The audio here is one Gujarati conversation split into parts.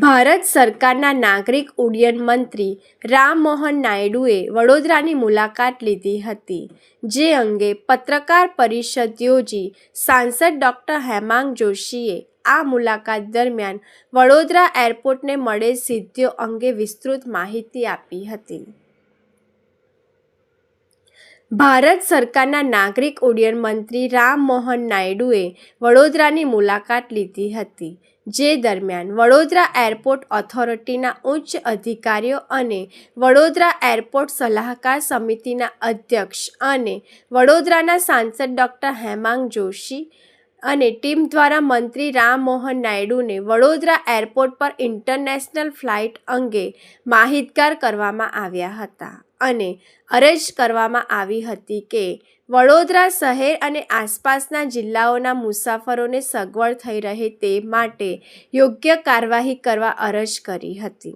ભારત સરકારના નાગરિક ઉડ્ડયન મંત્રી રામમોહન નાયડુએ વડોદરાની મુલાકાત લીધી હતી, જે અંગે પત્રકાર પરિષદ યોજી સાંસદ ડૉક્ટર હેમાંગ જોશીએ આ મુલાકાત દરમિયાન વડોદરા એરપોર્ટને મળેલ સિદ્ધિઓ અંગે વિસ્તૃત માહિતી આપી હતી. ભારત સરકારના નાગરિક ઉડ્ડયન મંત્રી રામમોહન નાયડુએ વડોદરાની મુલાકાત લીધી હતી, જે દરમિયાન વડોદરા એરપોર્ટ ઓથોરિટીના ઉચ્ચ અધિકારીઓ અને વડોદરા એરપોર્ટ સલાહકાર સમિતિના અધ્યક્ષ અને વડોદરાના સાંસદ ડૉક્ટર હેમાંગ જોશી અને ટીમ દ્વારા મંત્રી રામમોહન નાયડુને વડોદરા એરપોર્ટ પર ઇન્ટરનેશનલ ફ્લાઇટ અંગે માહિતગાર કરવામાં આવ્યા હતા અને અરજ કરવામાં આવી હતી કે વડોદરા શહેર અને આસપાસના જિલ્લાઓના મુસાફરોને સગવડ થઈ રહે તે માટે યોગ્ય કાર્યવાહી કરવા અરજ કરી હતી.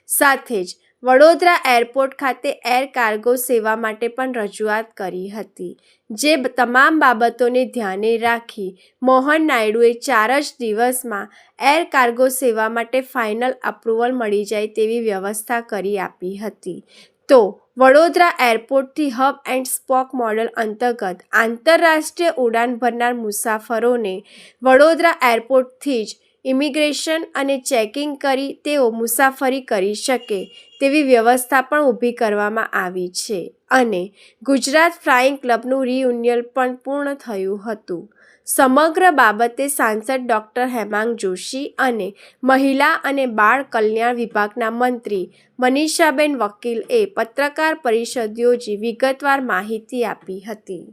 સાથે જ વડોદરા એરપોર્ટ ખાતે એર કાર્ગો સેવા માટે પણ રજૂઆત કરી હતી, જે તમામ બાબતોને ધ્યાને રાખી મોહન નાયડુએ 4 જ દિવસમાં એર કાર્ગો સેવા માટે ફાઇનલ અપ્રુવલ મળી જાય તેવી વ્યવસ્થા કરી આપી હતી. તો વડોદરા એરપોર્ટથી હબ એન્ડ સ્પોક મોડલ અંતર્ગત આંતરરાષ્ટ્રીય ઉડાન ભરનાર મુસાફરોને વડોદરા એરપોર્ટથી જ ઇમિગ્રેશન અને ચેકિંગ કરી તેઓ મુસાફરી કરી શકે તેવી વ્યવસ્થા પણ ઊભી કરવામાં આવી છે અને ગુજરાત ફ્લાઇંગ ક્લબનું રિયુનિયન પણ પૂર્ણ થયું હતું. સમગ્ર બાબતે સાંસદ ડૉક્ટર હેમાંગ જોશી અને મહિલા અને બાળ કલ્યાણ વિભાગના મંત્રી મનીષાબેન વકીલએ પત્રકાર પરિષદ યોજી વિગતવાર માહિતી આપી હતી.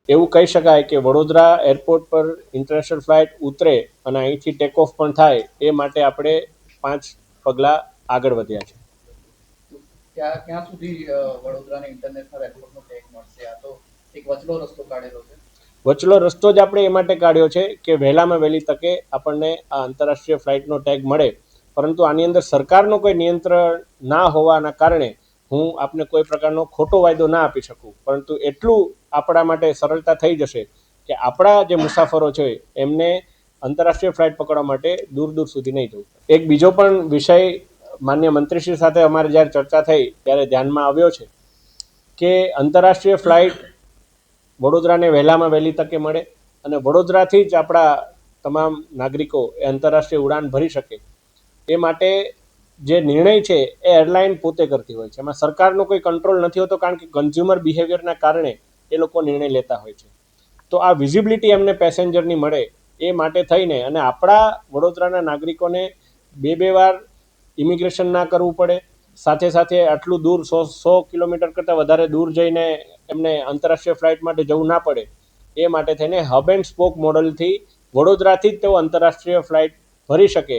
એવું કહી શકાય કે વડોદરા એરપોર્ટ પર ઇન્ટરનેશનલ ફ્લાઇટ ઉતરે અને અહીંથી ટેક ઓફ પણ થાય એ માટે આપણે 5 પગલાં આગળ વધ્યા છે. ક્યાં સુધી વડોદરાને ઇન્ટરનેશનલ એરપોર્ટનો ટેગ મળશે? આ તો એક વચલો રસ્તો કાઢેલો છે. વચલો રસ્તો જ આપણે એ માટે કાઢ્યો છે કે વહેલામાં વહેલી તકે આપણને આ આંતરરાષ્ટ્રીય ફ્લાઇટનો ટેગ મળે, પરંતુ આની અંદર સરકારનો કોઈ નિયંત્રણ ના હોવાના કારણે હું આપને કોઈ પ્રકારનો ખોટો વાયદો ના આપી શકું, પરંતુ એટલું આપણા માટે સરળતા થઈ જશે કે આપણા જે મુસાફરો છે એમને આંતરરાષ્ટ્રીય ફ્લાઇટ પકડવા માટે દૂર દૂર સુધી નહીં જવું. એક બીજો પણ વિષય માન્ય મંત્રીશ્રી સાથે અમારે જ્યારે ચર્ચા થઈ ત્યારે ધ્યાનમાં આવ્યો છે કે આંતરરાષ્ટ્રીય ફ્લાઇટ વડોદરાને વહેલામાં વહેલી તકે મળે અને વડોદરાથી જ આપણા તમામ નાગરિકો એ આંતરરાષ્ટ્રીય ઉડાન ભરી શકે એ માટે જે નિર્ણય છે એ એરલાઇન પોતે કરતી હોય છે. એમાં સરકારનો કોઈ કંટ્રોલ નથી હોતો, કારણ કે કન્ઝ્યુમર બિહેવિયરના કારણે એ લોકો નિર્ણય લેતા હોય છે. તો આ વિઝિબિલિટી એમને પેસેન્જરની મળે એ માટે થઈને અને આપણા વડોદરાના નાગરિકોને બે વાર ઇમિગ્રેશન ના કરવું પડે, સાથે સાથે આટલું દૂર 100 કિલોમીટર કરતાં વધારે દૂર જઈને એમને આંતરરાષ્ટ્રીય ફ્લાઇટ માટે જવું ના પડે એ માટે થઈને હબ એન્ડ સ્પોક મોડલથી વડોદરાથી જ તેઓ આંતરરાષ્ટ્રીય ફ્લાઇટ ભરી શકે.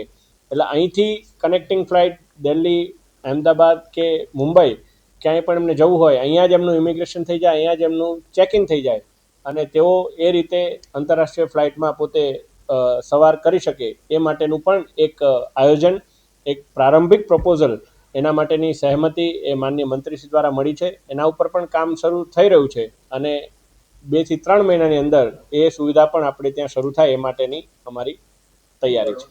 એટલે અહીંથી કનેક્ટિંગ ફ્લાઇટ દિલ્હી, અહેમદાબાદ કે મુંબઈ ક્યાંય પણ એમને જવું હોય, અહીંયા જ એમનું ઇમિગ્રેશન થઈ જાય, અહીંયા જ એમનું ચેકિંગ થઈ જાય અને તેઓ એ રીતે આંતરરાષ્ટ્રીય ફ્લાઇટમાં પોતે સવાર કરી શકે એ માટેનું પણ એક આયોજન, એક પ્રારંભિક પ્રપોઝલ, એના માટેની સહેમતિ એ માનનીય મંત્રીશ્રી દ્વારા મળી છે. એના ઉપર પણ કામ શરૂ થઈ રહ્યું છે અને 2 થી 3 મહિનાની અંદર એ સુવિધા પણ આપણે ત્યાં શરૂ થાય એ માટેની અમારી તૈયારી છે.